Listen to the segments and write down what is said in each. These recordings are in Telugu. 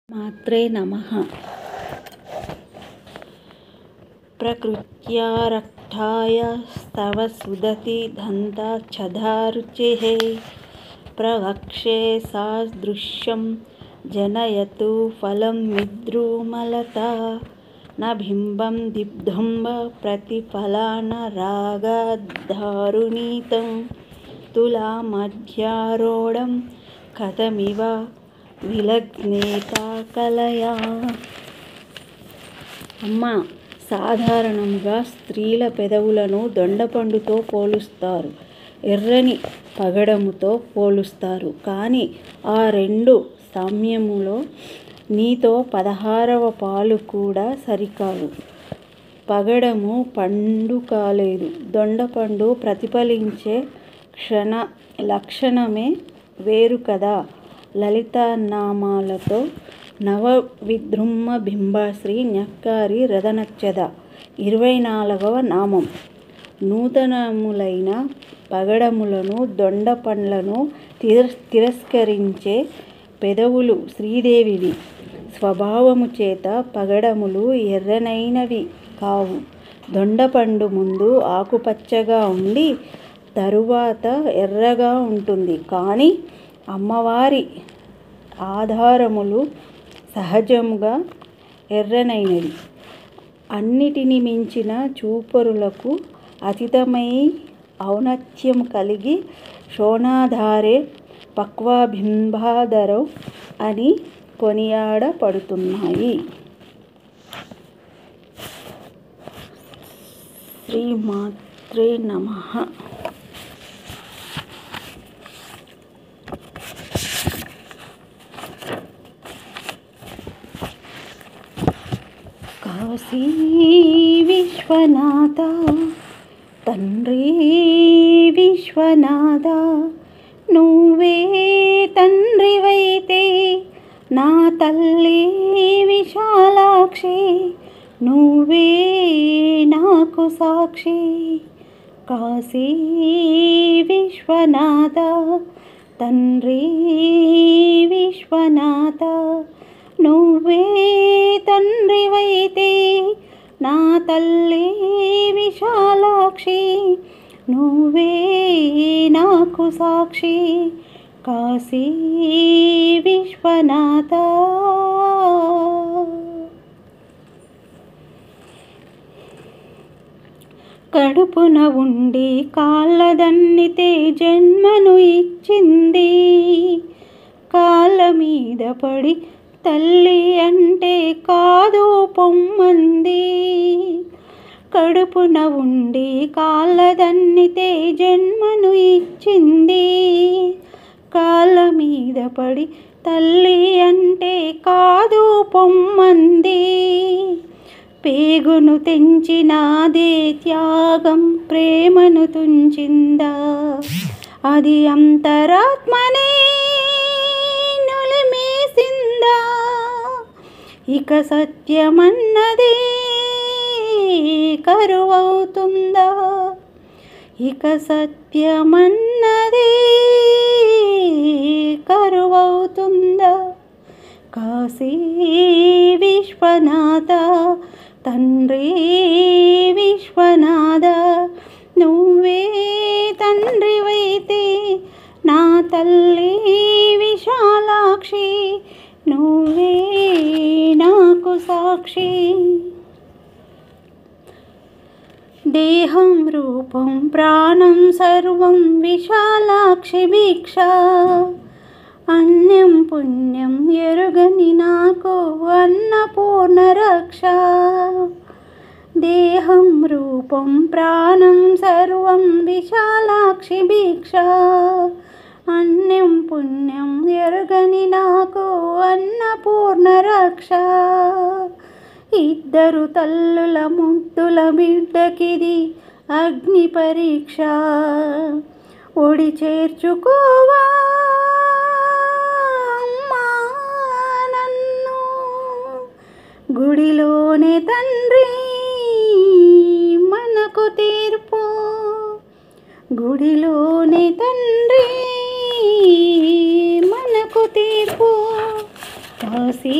మాత్రే నమః. ప్రకృత్యా రక్తాయ స్తవ సుదతి దంతా ఛదారుచిః ప్రవక్షే సాదృశ్యం జనయతు ఫలం విద్రుమలతా న బింబం దిగ్ధంబ ప్రతిఫలాన రాగదారుణీతం తులామధ్యారూఢం కథమివ విలగ్నేత కలయా. అమ్మ, సాధారణంగా స్త్రీల పెదవులను దొండపండుతో పోలుస్తారు, ఎర్రని పగడముతో పోలుస్తారు. కానీ ఆ రెండు సామ్యములో నీతో 16వ పాలు కూడా సరికావు. పగడము పండు కాలేదు, దొండపండు ప్రతిఫలించే లక్షణమే వేరు కదా. లలితానామాలతో నవవిద్రుమ బింబశ్రీ న్యక్కారి రదనచ్చద 24వ నామం. నూతనములైన పగడములను దొండపండ్లను తిరస్కరించే పెదవులు శ్రీదేవివి. స్వభావము చేత పగడములు ఎర్రనైనవి కావు. దొండపండు ముందు ఆకుపచ్చగా ఉండి తరువాత ఎర్రగా ఉంటుంది. కానీ అమ్మవారి ఆధారములు సహజముగా ఎర్రనైనవి. అన్నిటిని మించిన చూపరులకు అతీతమై ఔన్నత్యం కలిగి శోణాధారే పక్వబింబాధరౌ అని కొనియాడబడుతున్నాయి. శ్రీమాత్రే నమః. కాశీ విశ్వనాథ తండ్రి విశ్వనాథ, నువ్వే తండ్రివైతే నా తల్లి విశాలాక్షి, నువ్వే నాకు సాక్షి. కాశీ విశ్వనాథ తండ్రి విశ్వనాథ, నువ్వే తండ్రివైతే నా తల్లి విశాలాక్షి, నువ్వే నాకు సాక్షి. కాశీ విశ్వనాథ. కడుపున ఉండి కాళ్ళదన్నితే జన్మను ఇచ్చింది, కాళ్ళ మీద పడి తల్లి అంటే కాదు పొమ్మంది. కడుపున ఉండి కాళ్ళదన్నితే జన్మను ఇచ్చింది, కాళ్ళ మీద పడి తల్లి అంటే కాదు పొమ్మంది. పేగును తెంచినాదే త్యాగం ప్రేమను తుంచిందా, అది అంతరాత్మనే నులిమేసిందా. ఇక సత్యమన్నదే కరువవుతుందా, ఇక సత్యమన్నదే కరువవుతుందా. కాశీ విశ్వనాథ తండ్రి విశ్వనాథ, నువ్వే తండ్రివైతే నా తల్లి విశాలాక్షి, నువ్వే నాకు సాక్షి. దేహం రూపం ప్రాణం సర్వం విశాలాక్షి భిక్ష, అన్యం పుణ్యం ఎరుగని నాకు అన్నపూర్ణ రక్ష. దేహం రూపం ప్రాణం సర్వం విశాలాక్షి భిక్ష, అన్యం పుణ్యం ఎరుగని నాకు అన్నపూర్ణ రక్ష. ఇద్దరు తల్లుల ముద్దుల బిడ్డకిది అగ్ని పరీక్ష, ఒడి చేర్చుకోవా అమ్మా నన్ను, గుడిలోనే తండ్రి మనకు తీర్పు, గుడిలోనే తండ్రి మనకు తీర్పు. కాశీ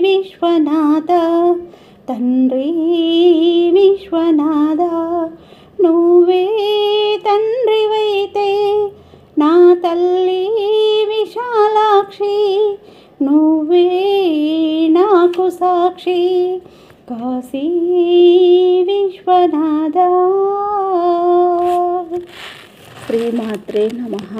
విశ్వనాథ తండ్రి విశ్వనాథ, నువ్వే తండ్రివైతే నా తల్లి విశాలాక్షి, నువ్వే నాకు సాక్షి కాశీ విశ్వనాథ. శ్రీమాత్రే నమః.